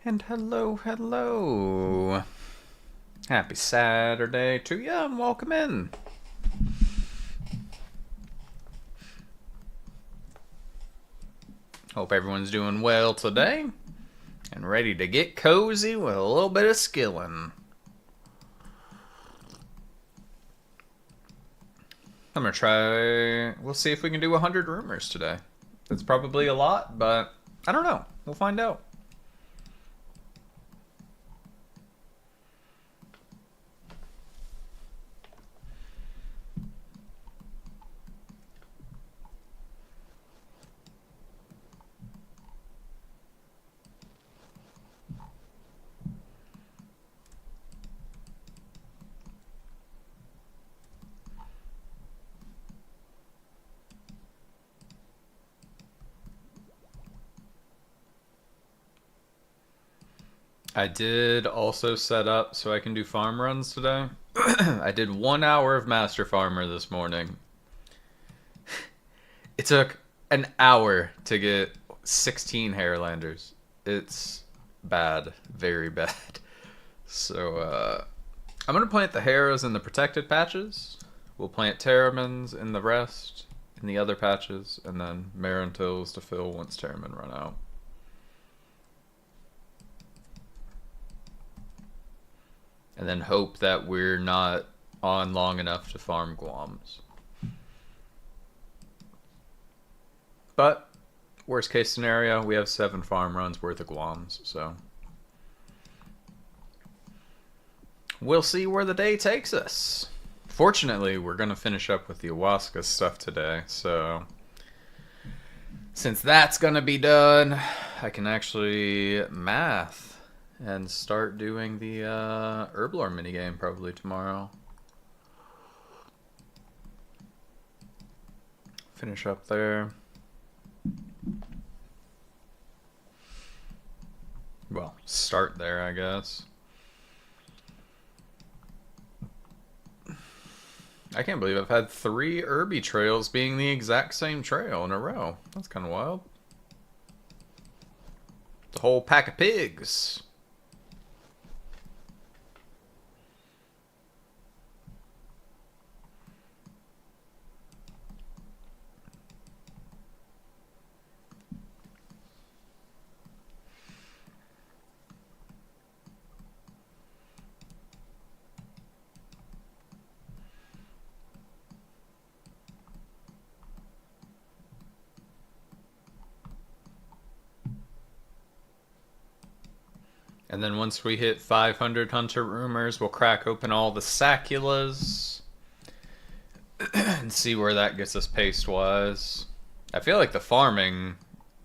And hello, hello. Happy Saturday to you and welcome in. Hope everyone's doing well today and ready to get cozy with a little bit of skilling. I'm gonna try. We'll see if we can do 100 rumors today. That's probably a lot, but I don't know. We'll find out. I did also set up so I can do farm runs today. I did 1 hour of Master Farmer this morning. It took an hour to get 16 Hairlanders. It's bad. Very bad. So, I'm going to plant the Harrows in the protected patches. We'll plant Terramins in the rest, in the other patches, and then Marantils to fill once Terramin run out. And then hope that we're not on long enough to farm Guams. But, worst case scenario, we have 7 farm runs worth of Guams, so we'll see where the day takes us. Fortunately, we're going to finish up with the Ayahuasca stuff today, so since that's going to be done, I can actually math and start doing the Herblore minigame probably tomorrow. Finish up there. Well, start there, I guess. I can't believe I've had 3 Herby trails being the exact same trail in a row. That's kind of wild. The whole pack of pigs. And then once we hit 500 Hunter Rumors, we'll crack open all the Saculas and see where that gets us pace-wise. I feel like the farming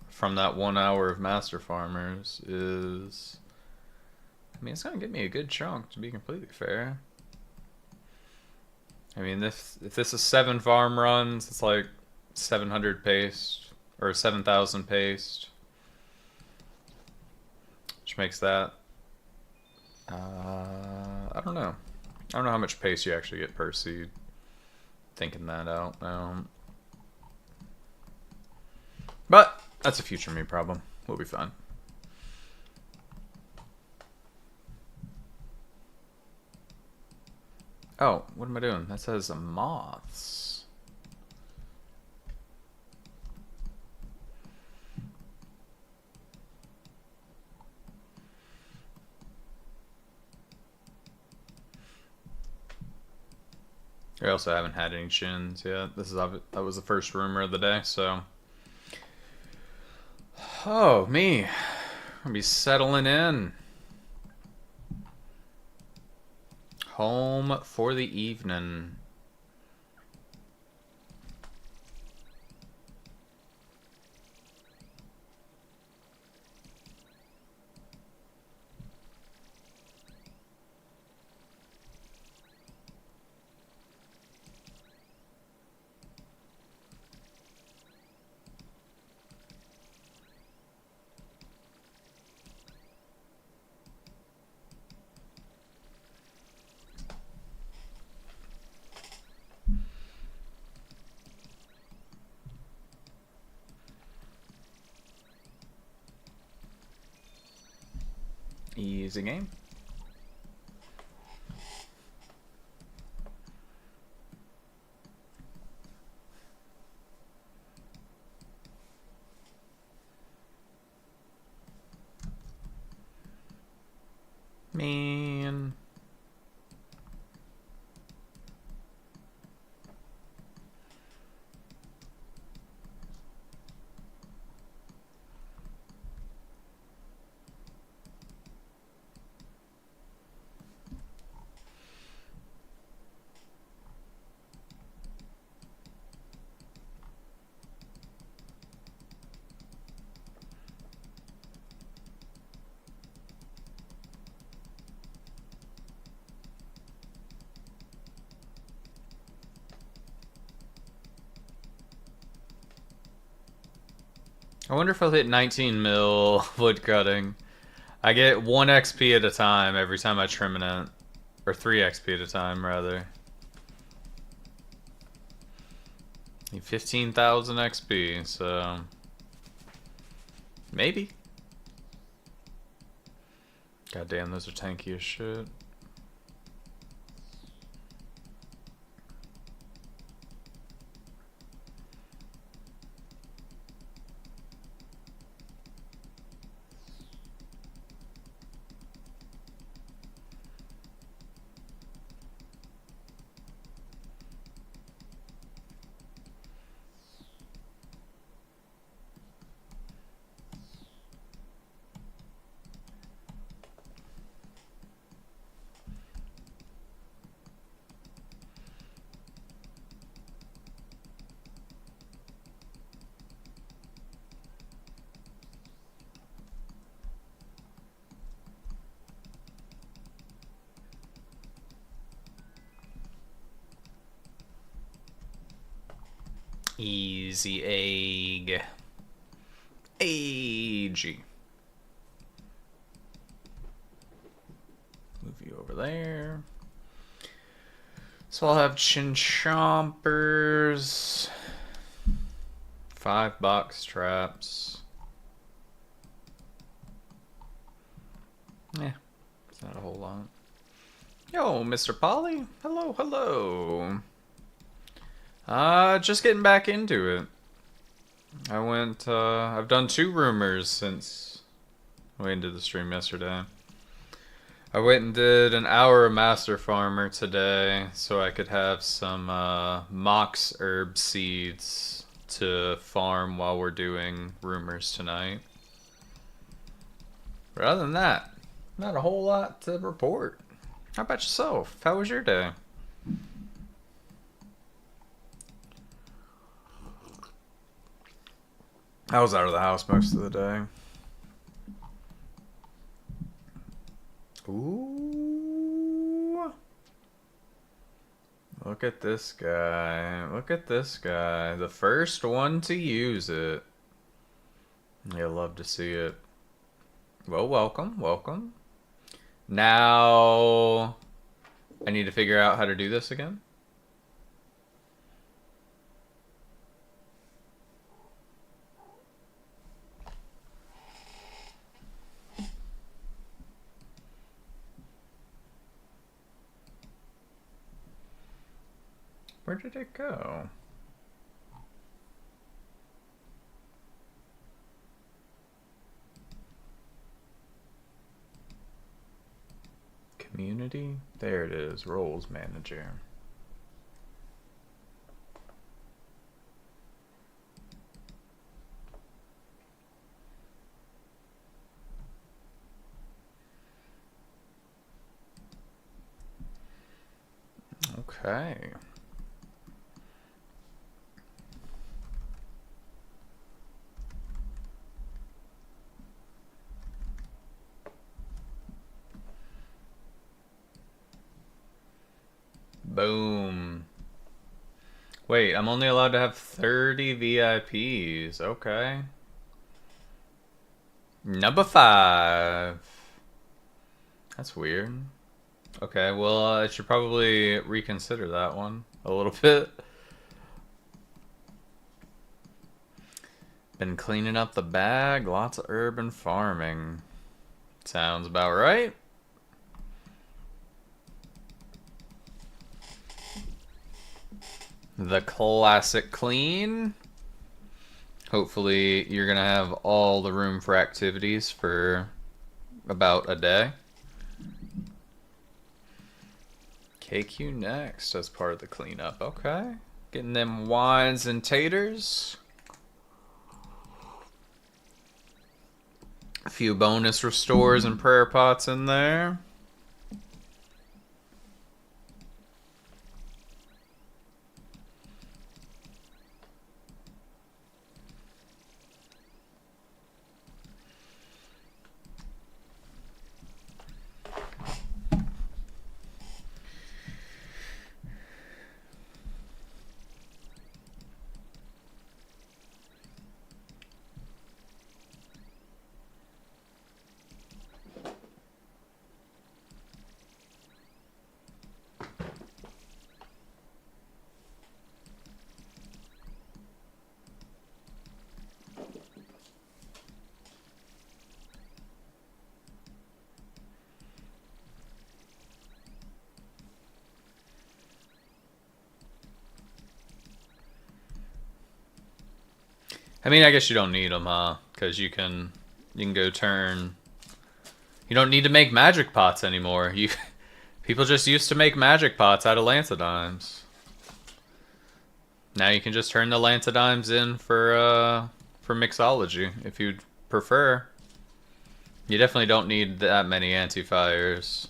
from that 1 hour of Master Farmers is... I mean, it's going to give me a good chunk, to be completely fair. I mean, if this is 7 farm runs, it's like 700 paste, or 7,000 paste. Which makes that... I don't know. I don't know how much pace you actually get per seed. Thinking that out now. But that's a future me problem. We'll be fine. Oh, what am I doing? That says moths. I also haven't had any shins yet. That was the first rumor of the day, so. Oh, me. I'm gonna be settling in. Home for the evening. Easy game. Man. I wonder if I'll hit 19 mil wood cutting. I get 1 XP at a time every time I trim it. Or 3 XP at a time, rather. 15,000 XP, so... maybe. God damn, those are tanky as shit. Easy egg. AG. Move you over there. So I'll have chin chompers. 5 box traps. Yeah, it's not a whole lot. Yo, Mr. Polly. Hello, hello. Just getting back into it. I've done 2 rumors since I went into the stream yesterday. I went and did an hour of Master Farmer today so I could have some Mox herb seeds to farm while we're doing rumors tonight. But other than that, not a whole lot to report. How about yourself? How was your day? I was out of the house most of the day. Ooh. Look at this guy. Look at this guy. The first one to use it. You'll love to see it. Well, welcome. Welcome. Now, I need to figure out how to do this again. Where did it go? Community? There it is. Roles manager. Okay. Boom. Wait, I'm only allowed to have 30 VIPs. Okay. Number 5. That's weird. Okay, well, I should probably reconsider that one a little bit. Been cleaning up the bag. Lots of urban farming. Sounds about right. The classic clean. Hopefully you're going to have all the room for activities for about a day. KQ next as part of the cleanup. Okay. Getting them wines and taters. A few bonus restores and prayer pots in there. I mean, I guess you don't need them, huh? Because you can go turn. You don't need to make magic pots anymore. People just used to make magic pots out of lanthodimes. Now you can just turn the lanthodimes in for mixology if you'd prefer. You definitely don't need that many anti-fires.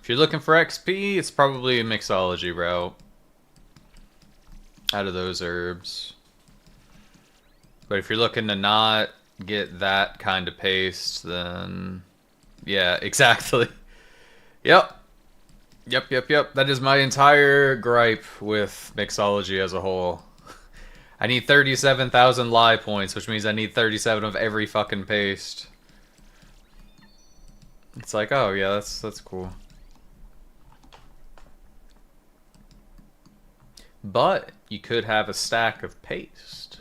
If you're looking for XP, it's probably a mixology route. Out of those herbs. But if you're looking to not get that kind of paste, then yeah, exactly. Yep. That is my entire gripe with mixology as a whole. I need 37,000 lie points, which means I need 37 of every fucking paste. It's like, oh yeah, that's cool. But you could have a stack of paste.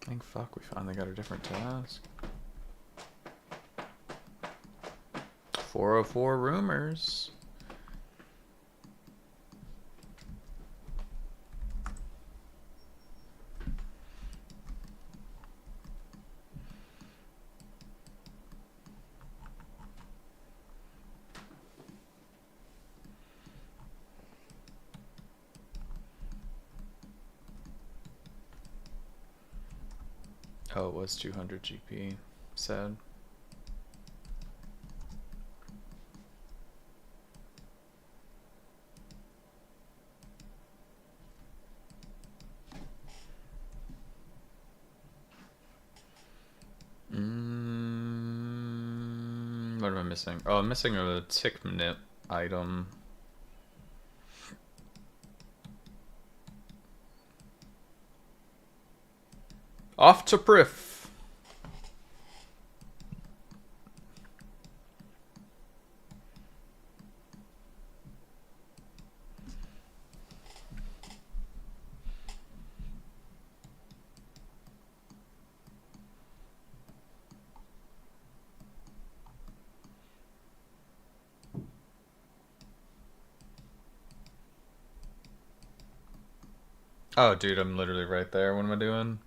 Thank fuck we finally got a different task. 404 rumors. Oh, it was 200 GP. Sad. What am I missing? Oh, I'm missing a tick nip item. Off to Prif. Oh, dude, I'm literally right there. What am I doing?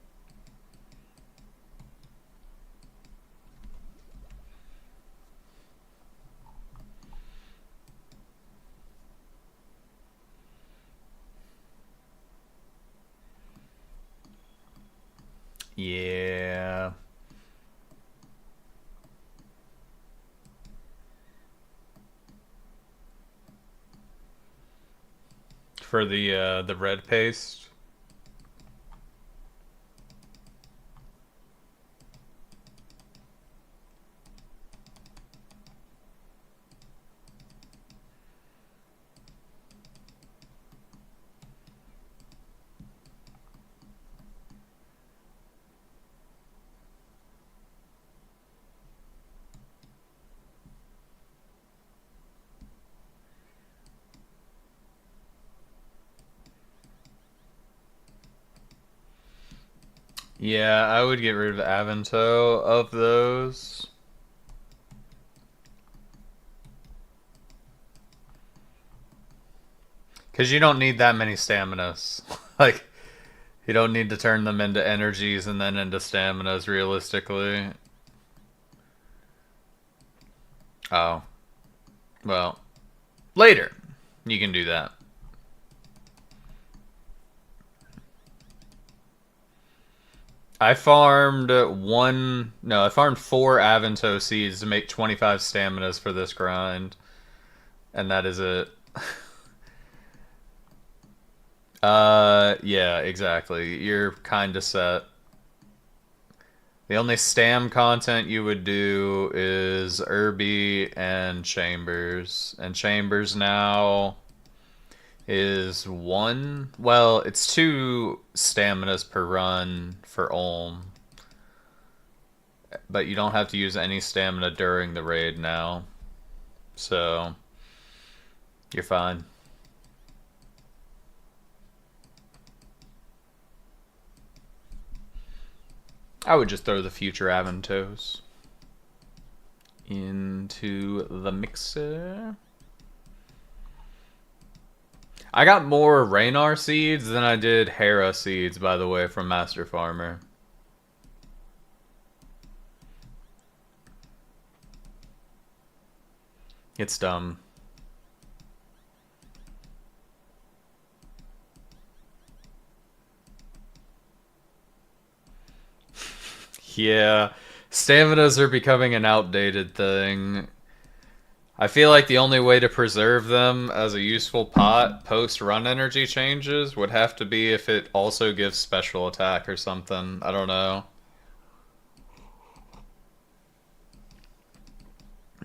Yeah. For the red paste. Yeah, I would get rid of Avento of those. Because you don't need that many staminas. Like, you don't need to turn them into energies and then into staminas, realistically. Oh. Well, later. You can do that. I farmed I farmed 4 Avento seeds to make 25 staminas for this grind. And that is it. Yeah, exactly. You're kind of set. The only stam content you would do is Irby and Chambers. And Chambers now is 1. Well, it's 2 staminas per run for Ulm. But you don't have to use any stamina during the raid now. So, you're fine. I would just throw the future Aventos into the mixer. I got more Raynar seeds than I did Hera seeds, by the way, from Master Farmer. It's dumb. Yeah, staminas are becoming an outdated thing. I feel like the only way to preserve them as a useful pot post-run energy changes would have to be if it also gives special attack or something. I don't know.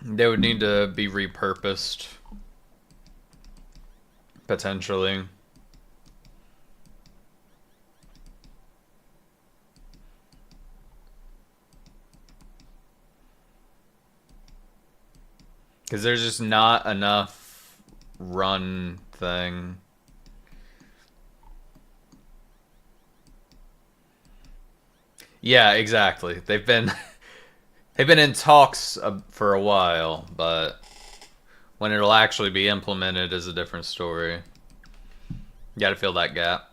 They would need to be repurposed. Potentially. Because there's just not enough run thing. Yeah, exactly. They've been in talks for a while, but when it'll actually be implemented is a different story. You gotta fill that gap.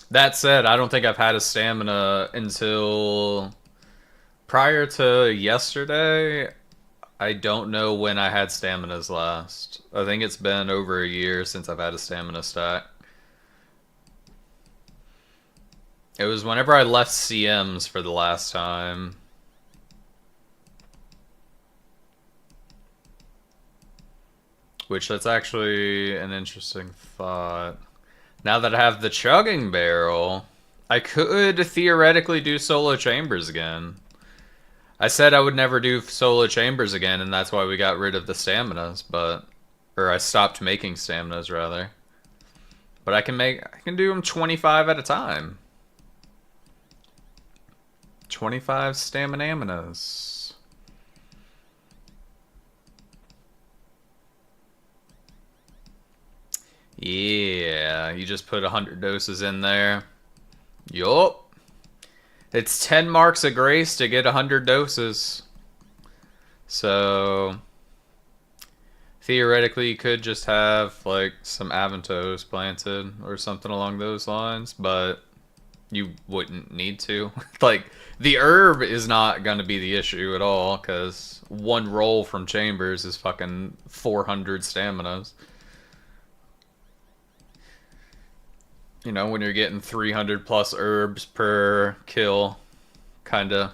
That said, I don't think I've had a stamina until prior to yesterday. I don't know when I had staminas last. I think it's been over a year since I've had a stamina stack. It was whenever I left CMs for the last time. Which, that's actually an interesting thought. Now that I have the chugging barrel, I could theoretically do solo chambers again. I said I would never do solo chambers again, and that's why we got rid of the staminas, but... Or I stopped making staminas, rather. But I can do them 25 at a time. 25 stamina-minas. Yeah, you just put 100 doses in there. Yup. It's 10 marks of grace to get 100 doses. So, theoretically, you could just have, like, some Aventos planted or something along those lines, but you wouldn't need to. Like, the herb is not going to be the issue at all, because one roll from Chambers is fucking 400 staminas. You know, when you're getting 300 plus herbs per kill, kinda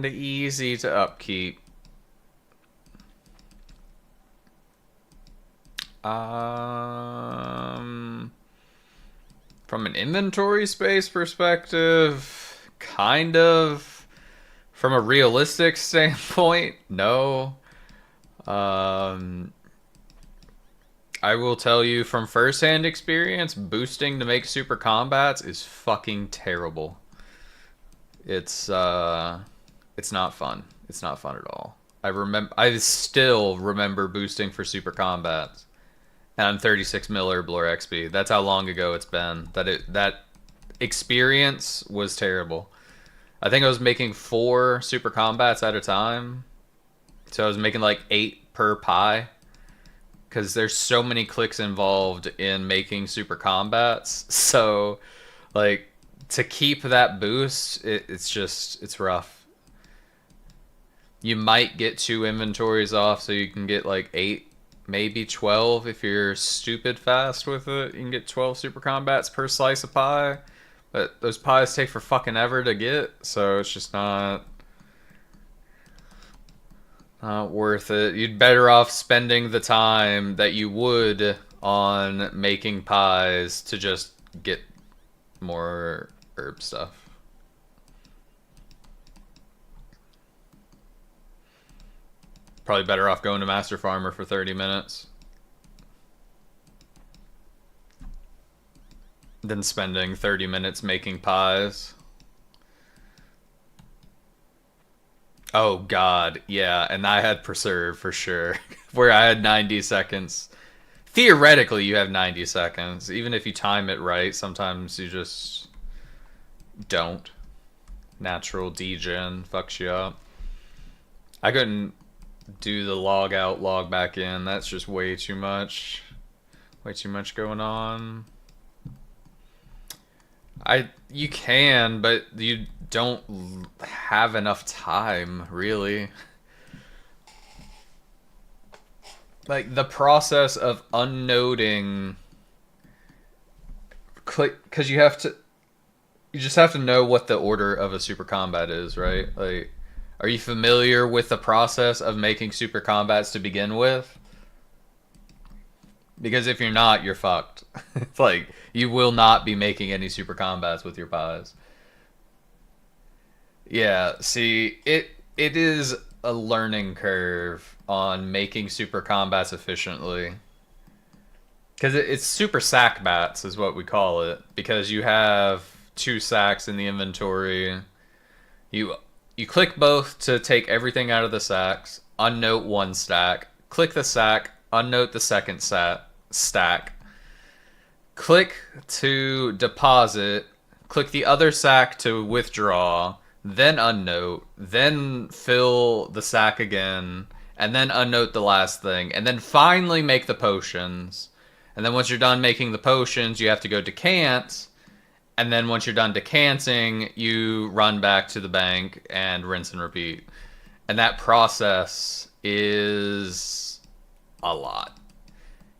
easy to upkeep. From an inventory space perspective, kind of. From a realistic standpoint, no. I will tell you from first-hand experience, boosting to make super combats is fucking terrible. It's not fun. It's not fun at all. I still remember boosting for super combats. And I'm 36 mil Herblore XP. That's how long ago it's been. That experience was terrible. I think I was making 4 super combats at a time. So I was making like 8 per pie. Because there's so many clicks involved in making super combats. So, like, to keep that boost, it's rough. You might get 2 inventories off, so you can get like 8, maybe 12 if you're stupid fast with it. You can get 12 super combats per slice of pie. But those pies take for fucking ever to get, so it's just not worth it. You'd better off spending the time that you would on making pies to just get more herb stuff. Probably better off going to Master Farmer for 30 minutes than spending 30 minutes making pies. Oh god, yeah, and I had Preserve for sure, where I had 90 seconds. Theoretically, you have 90 seconds. Even if you time it right, sometimes you just don't. Natural degen fucks you up. I couldn't do the log out, log back in. That's just way too much. Way too much going on. You can, but you don't have enough time, really. Like, the process of unnoding, because you just have to know what the order of a super combat is, right? Like, are you familiar with the process of making super combats to begin with? Because if you're not, you're fucked. It's like, you will not be making any super combats with your pies. Yeah, see, it is a learning curve on making super combats efficiently. Because it's super sack bats is what we call it. Because you have 2 sacks in the inventory. You click both to take everything out of the sacks. Unnote 1 stack. Click the sack. Unnote the second stack. Click to deposit. Click the other sack to withdraw. Then unnote. Then fill the sack again. And then unnote the last thing. And then finally make the potions. And then once you're done making the potions, you have to go decant. And then once you're done decanting, you run back to the bank and rinse and repeat. And that process is a lot.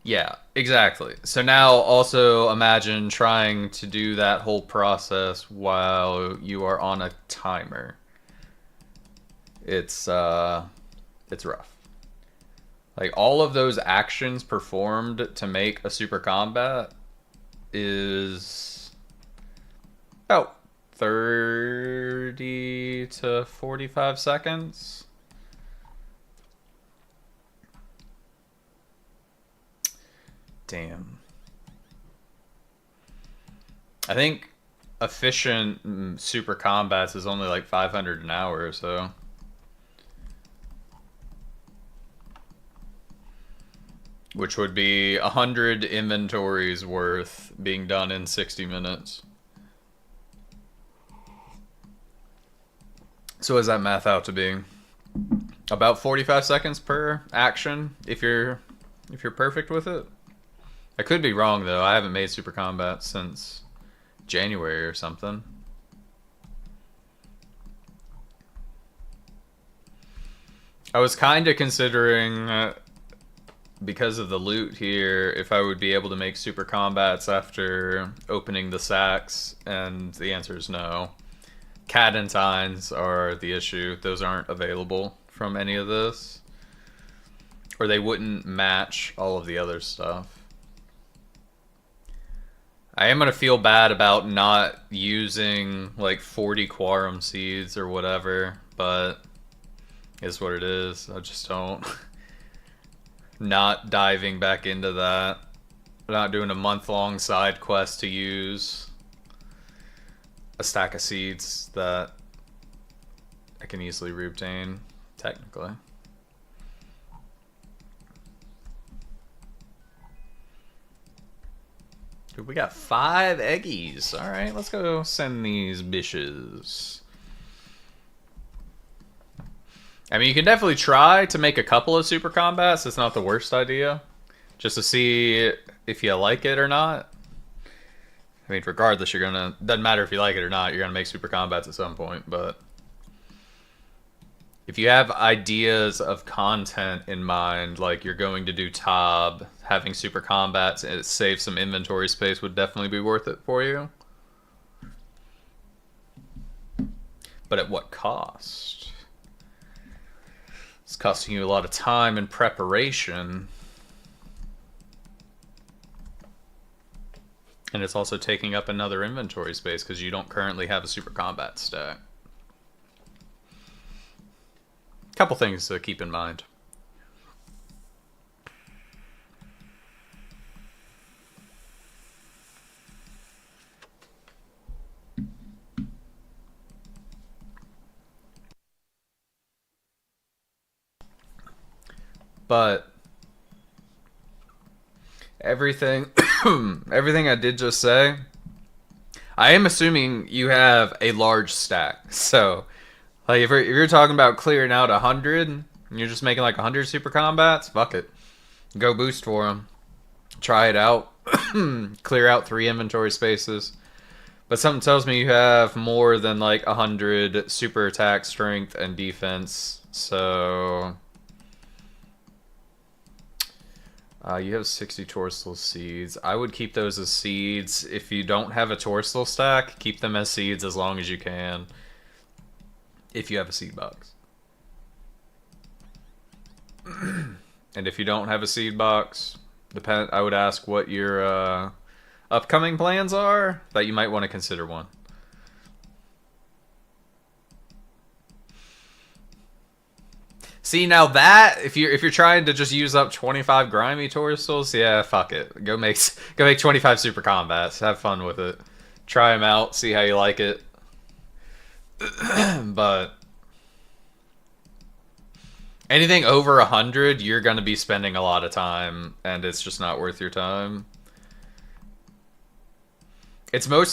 Yeah, exactly. So now also imagine trying to do that whole process while you are on a timer. It's rough. Like, all of those actions performed to make a super combat is about 30 to 45 seconds. Damn. I think efficient super combats is only like 500 an hour or so. Which would be 100 inventories worth being done in 60 minutes. So what does that math out to be? About 45 seconds per action if you're perfect with it. I could be wrong though. I haven't made super combat since January or something. I was kind of considering, because of the loot here, if I would be able to make super combats after opening the sacks, and the answer is no. Cadentines are the issue. Those aren't available from any of this. Or they wouldn't match all of the other stuff. I am going to feel bad about not using like 40 quorum seeds or whatever, but it's what it is. I just don't. Not diving back into that. Not doing a month-long side quest to use a stack of seeds that I can easily reobtain, technically. Dude, we got 5 eggies. Alright, let's go send these bishes. I mean, you can definitely try to make a couple of super combats. It's not the worst idea. Just to see if you like it or not. I mean, regardless, you're gonna... Doesn't matter if you like it or not, you're gonna make super combats at some point, but... If you have ideas of content in mind, like you're going to do Tob, having super combats and it saves some inventory space would definitely be worth it for you. But at what cost? It's costing you a lot of time and preparation. And it's also taking up another inventory space because you don't currently have a super combat stack. Couple things to keep in mind. But everything everything I did just say, I am assuming you have a large stack. So like, if you're talking about clearing out 100, and you're just making like 100 super combats, fuck it. Go boost for them. Try it out. Clear out 3 inventory spaces. But something tells me you have more than like 100 super attack, strength, and defense. So... you have 60 Torsal seeds. I would keep those as seeds. If you don't have a Torsal stack, keep them as seeds as long as you can. If you have a seed box. And if you don't have a seed box, I would ask what your upcoming plans are, that you might want to consider one. See, now that if you're trying to just use up 25 grimy Torsals, yeah, fuck it. Go make 25 super combats. Have fun with it. Try them out, see how you like it. But anything over 100, you're going to be spending a lot of time, and it's just not worth your time. It's mostly